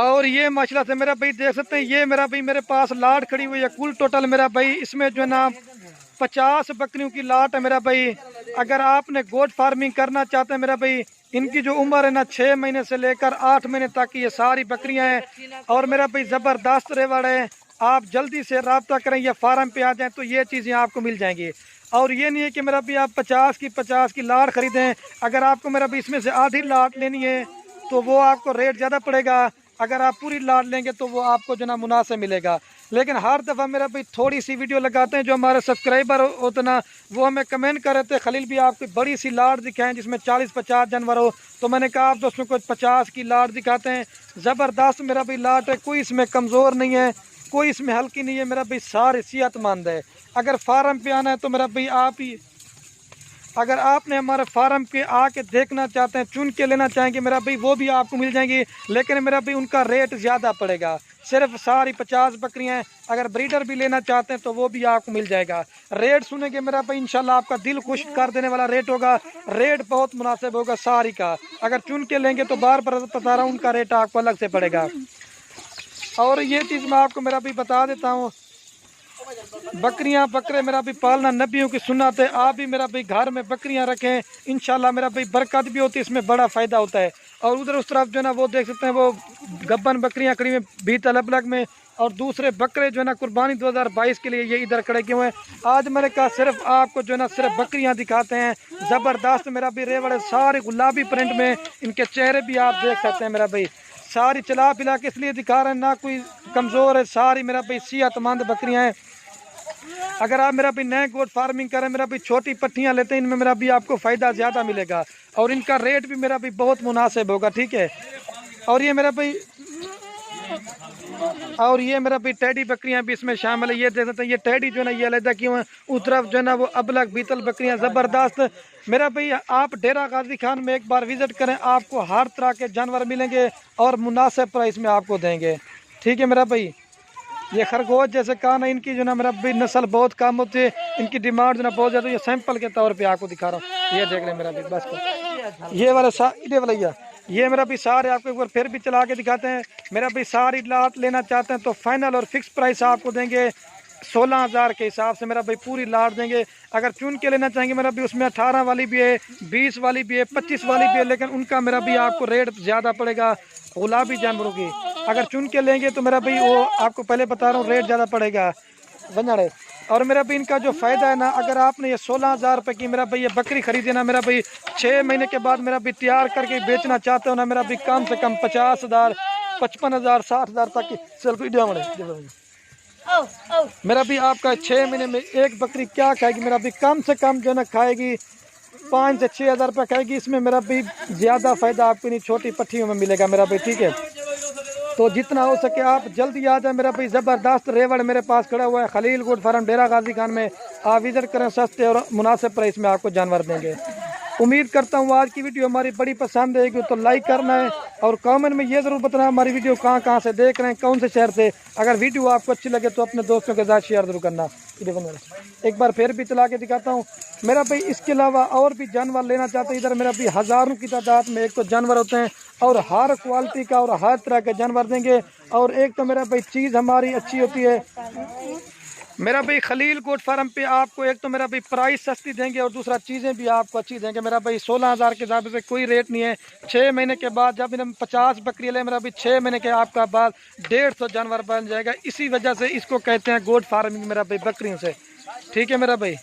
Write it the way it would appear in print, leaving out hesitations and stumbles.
और ये माशाल्लाह से मेरा भाई देख सकते हैं, ये मेरा भाई मेरे पास लाट खड़ी हुई है। कुल टोटल मेरा भाई इसमें जो है ना 50 बकरियों की लाट है मेरा भाई। अगर आपने गोट फार्मिंग करना चाहते हैं मेरा भाई, इनकी जो उम्र है ना 6 महीने से लेकर 8 महीने तक ये सारी बकरियां हैं। और मेरा भाई ज़बरदस्त रेवड़ है। आप जल्दी से रब्ता करें या फार्म पे आ जाएं तो ये चीज़ें आपको मिल जाएंगी। और ये नहीं है कि मेरा भाई आप 50 की लाट खरीदें। अगर आपको मेरा भाई इसमें से आधी लाट लेनी है तो वो आपको रेट ज़्यादा पड़ेगा। अगर आप पूरी लाट लेंगे तो वो आपको जो ना मुनासिब मिलेगा। लेकिन हर दफ़ा मेरा भाई थोड़ी सी वीडियो लगाते हैं, जो हमारे सब्सक्राइबर होते ना वो हमें कमेंट कर रहे थे खलील भी आपको बड़ी सी लाट दिखाएं जिसमें 40-50 जानवर हो। तो मैंने कहा आप दोस्तों को 50 की लाट दिखाते हैं। ज़बरदस्त मेरा भाई लाट है, कोई इसमें कमज़ोर नहीं है, कोई इसमें हल्की नहीं है मेरा भाई, सारी सेहतमंद है। अगर फार्म पे आना है तो मेरा भाई आप ही, अगर आपने हमारे फार्म पे आके देखना चाहते हैं, चुन के लेना चाहेंगे मेरा भाई, वो भी आपको मिल जाएंगी। लेकिन मेरा भाई उनका रेट ज़्यादा पड़ेगा। सिर्फ सारी 50 बकरियां हैं। अगर ब्रीडर भी लेना चाहते हैं तो वो भी आपको मिल जाएगा। रेट सुनेंगे मेरा भाई इंशाल्लाह आपका दिल खुश कर देने वाला रेट होगा। रेट बहुत मुनासिब होगा सारी का। अगर चुन के लेंगे तो बार बार बता रहा हूँ उनका रेट आपको अलग से पड़ेगा। और ये चीज़ मैं आपको मेरा भाई बता देता हूँ, बकरियां बकरे मेरा भी पालना नबियों की सुन्नत है। आप भी मेरा भाई घर में बकरियां रखें, इंशाल्लाह मेरा भाई बरकत भी होती है, इसमें बड़ा फ़ायदा होता है। और उधर उस तरफ जो है ना वो देख सकते हैं, वो गब्बन बकरियां खड़ी हुई भी तलब में। और दूसरे बकरे जो है ना कुर्बानी 2022 के लिए ये इधर खड़े किए हुए हैं। आज मैंने कहा सिर्फ आपको जो है ना सिर्फ बकरियां दिखाते हैं। ज़बरदस्त मेरा भी रेवड़ है, सारे गुलाबी प्रिंट में, इनके चेहरे भी आप देख सकते हैं मेरा भाई। सारी चला पिला के इसलिए दिखा रहे हैं, ना कोई कमज़ोर है, सारी मेरा भाई सेहतमंद बकरियां हैं। अगर आप मेरा भी नए गोट फार्मिंग करें मेरा भी, छोटी पट्टियां लेते हैं, इनमें मेरा भी आपको फ़ायदा ज़्यादा मिलेगा। और इनका रेट भी मेरा भी बहुत मुनासिब होगा, ठीक है। और ये मेरा भाई टैडी बकरियां भी इसमें शामिल है। ये देख सकते हैं, ये टैडी जो है ना ये अलग क्यों है, उस तरफ जो है ना वो अबलग बीतल बकरियां ज़बरदस्त मेरा भाई। आप डेरा गाजी खान में एक बार विज़िट करें, आपको हर तरह के जानवर मिलेंगे और मुनासिब प्राइस में आपको देंगे, ठीक है मेरा भाई। ये खरगोश जैसे कहा ना, इनकी जो ना मेरा भाई नस्ल बहुत कम होती है, इनकी डिमांड जो ना बहुत ज़्यादा। ये सैंपल के तौर पे आपको दिखा रहा हूँ, ये देख लें मेरा भाई बस को। ये वाला ये मेरा भी सारे आपको एक बार फिर भी चला के दिखाते हैं। मेरा भी सारी लाट लेना चाहते हैं तो फाइनल और फिक्स प्राइस आपको देंगे 16,000 के हिसाब से मेरा भाई पूरी लाट देंगे। अगर चुन के लेना चाहेंगे मेरा भी, उसमें 18 वाली भी है, 20 वाली भी है, 25 वाली भी है, लेकिन उनका मेरा भी आपको रेट ज़्यादा पड़ेगा गुलाबी जानवरों की। अगर चुन के लेंगे तो मेरा भाई वो आपको पहले बता रहा हूँ रेट ज़्यादा पड़ेगा वंजड़े। और मेरा भाई इनका जो फ़ायदा है ना, अगर आपने ये 16,000 रुपये की मेरा भाई ये बकरी खरीदी ना मेरा भाई, 6 महीने के बाद मेरा भाई तैयार करके बेचना चाहते हो ना मेरा भाई, कम से कम 50,000, 55,000, 60,000 तक की सेल मेरा भी आपका 6 महीने में एक बकरी क्या खाएगी मेरा भी, कम से कम जो ना खाएगी 5 से 6,000 रुपये खाएगी। इसमें मेरा भी ज़्यादा फ़ायदा आपको नहीं छोटी पट्टियों में मिलेगा मेरा भाई, ठीक है। तो जितना हो सके आप जल्दी आ जाए मेरा भाई। ज़बरदस्त रेवड़ मेरे पास खड़ा हुआ है खलील गोट फार्म डेरा गाजी खान में। आप विजिट करें, सस्ते और मुनासिब प्राइस में आपको जानवर देंगे। उम्मीद करता हूँ आज की वीडियो हमारी बड़ी पसंद आएगी, तो लाइक करना है और कमेंट में ये ज़रूर बताना हमारी वीडियो कहाँ से देख रहे हैं, कौन से शहर से। अगर वीडियो आपको अच्छी लगे तो अपने दोस्तों के साथ शेयर जरूर करना। एक बार फिर भी चला के दिखाता हूँ मेरा भाई। इसके अलावा और भी जानवर लेना चाहते हैं इधर मेरा भी, हज़ारों की तादाद में एक तो जानवर होते हैं और हर क्वालिटी का और हर तरह के जानवर देंगे। और एक तो मेरा भाई चीज़ हमारी अच्छी होती है मेरा भाई, खलील गोट फार्म पे आपको एक तो मेरा भाई प्राइस सस्ती देंगे और दूसरा चीज़ें भी आपको अच्छी देंगे मेरा भाई। 16,000 के हिसाब से कोई रेट नहीं है। 6 महीने के बाद जब इन्हें 50 बकरी ले मेरा भाई, 6 महीने के आपका बाद 150 जानवर बन जाएगा। इसी वजह से इसको कहते हैं गोट फार्मिंग मेरा भाई, बकरियों से, ठीक है मेरा भाई।